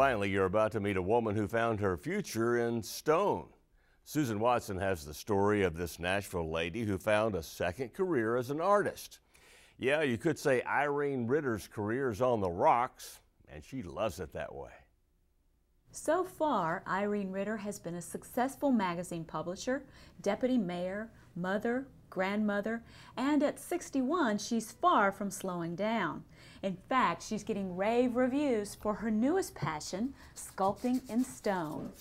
finally, you're about to meet a woman who found her future in stone. Susan Watson has the story of this Nashville lady who found a second career as an artist. Yeah, you could say Irene Ritter's career is on the rocks, and she loves it that way. So far, Irene Ritter has been a successful magazine publisher, deputy mayor, mother, grandmother, and at 61, she's far from slowing down. In fact, she's getting rave reviews for her newest passion, sculpting in stone.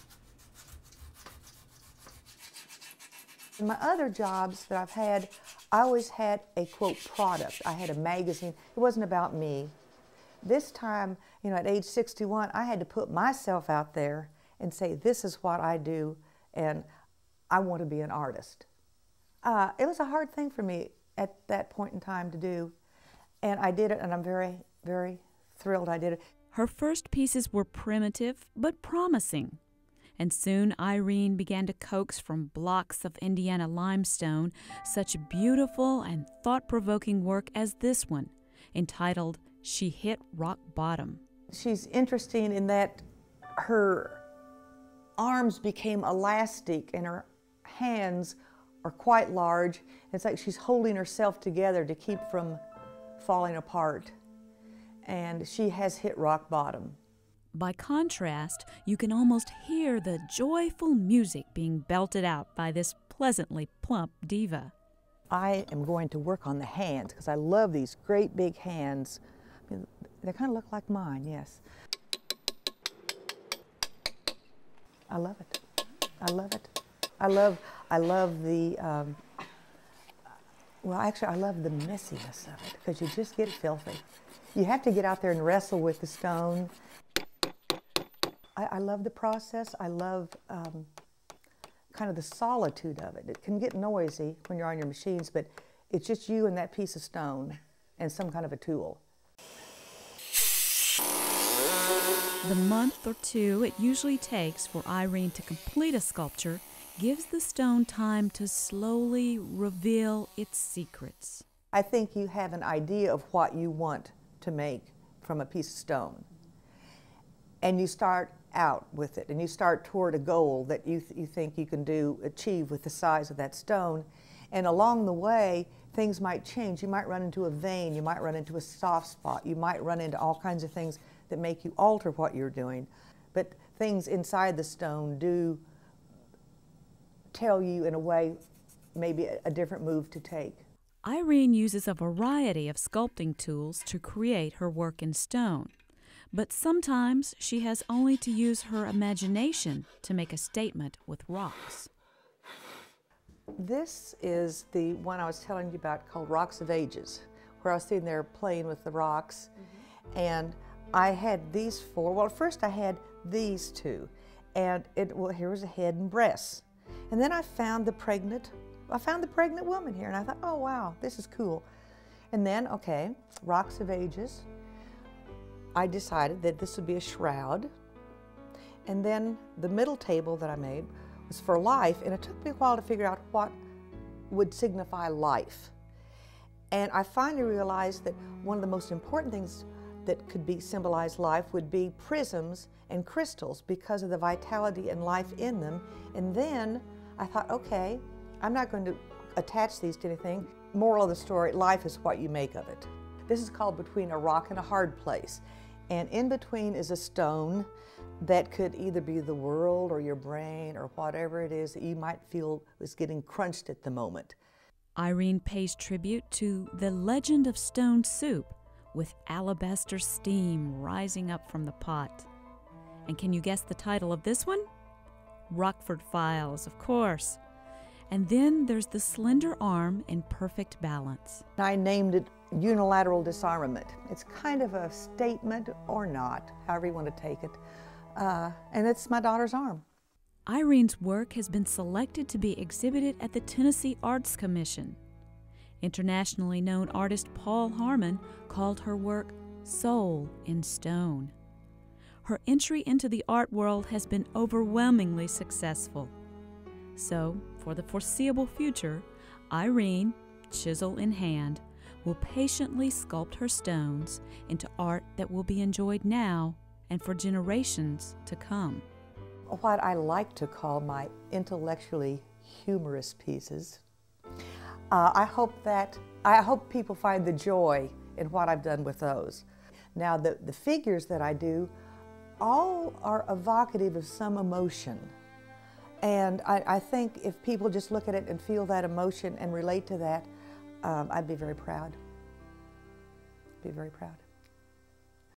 In my other jobs that I've had, I always had a, quote, product. I had a magazine. It wasn't about me. This time, at age 61, I had to put myself out there and say, this is what I do, and I want to be an artist. It was a hard thing for me at that point in time to do, and I did it, and I'm very, very thrilled I did it. Her first pieces were primitive but promising, and soon Irene began to coax from blocks of Indiana limestone such beautiful and thought-provoking work as this one, entitled She Hit Rock Bottom. She's interesting in that her arms became elastic and her hands are quite large. It's like she's holding herself together to keep from falling apart. And she has hit rock bottom. By contrast, you can almost hear the joyful music being belted out by this pleasantly plump diva. I am going to work on the hands because I love these great big hands. I mean, they kind of look like mine, yes. I love it. I love it. I love the, well, actually, I love the messiness of it because you just get filthy. You have to get out there and wrestle with the stone. I love the process. I love kind of the solitude of it. It can get noisy when you're on your machines, but it's just you and that piece of stone and some kind of a tool. The month or two it usually takes for Irene to complete a sculpture gives the stone time to slowly reveal its secrets. I think you have an idea of what you want to make from a piece of stone. And you start out with it, and you start toward a goal that you think you can achieve with the size of that stone. And along the way, things might change. You might run into a vein, you might run into a soft spot, you might run into all kinds of things that make you alter what you're doing. But things inside the stone do tell you in a way maybe a different move to take. Irene uses a variety of sculpting tools to create her work in stone, but sometimes she has only to use her imagination to make a statement with rocks. This is the one I was telling you about called Rocks of Ages, where I was sitting there playing with the rocks, and I had these four. Well, first I had these two, and here was a head and breasts. And then I found the pregnant woman here, and I thought, oh wow, this is cool. And then, okay, Rocks of Ages. I decided that this would be a shroud. And then the middle table that I made was for life, and it took me a while to figure out what would signify life. And I finally realized that one of the most important things that could be symbolized life would be prisms and crystals because of the vitality and life in them. And then I thought, okay, I'm not going to attach these to anything. Moral of the story, life is what you make of it. This is called Between a Rock and a Hard Place. And in between is a stone that could either be the world or your brain or whatever it is that you might feel is getting crunched at the moment. Irene pays tribute to the legend of stone soup with alabaster steam rising up from the pot. And can you guess the title of this one? Rockford Files, of course. And then there's the slender arm in perfect balance. I named it Unilateral Disarmament. It's kind of a statement or not, however you want to take it. And it's my daughter's arm. Irene's work has been selected to be exhibited at the Tennessee Arts Commission. Internationally known artist Paul Harmon called her work Soul in Stone. Her entry into the art world has been overwhelmingly successful. So, for the foreseeable future, Irene, chisel in hand, will patiently sculpt her stones into art that will be enjoyed now and for generations to come. What I like to call my intellectually humorous pieces, I hope people find the joy in what I've done with those. Now the figures that I do all are evocative of some emotion. And I think if people just look at it and feel that emotion and relate to that, I'd be very proud. Be very proud.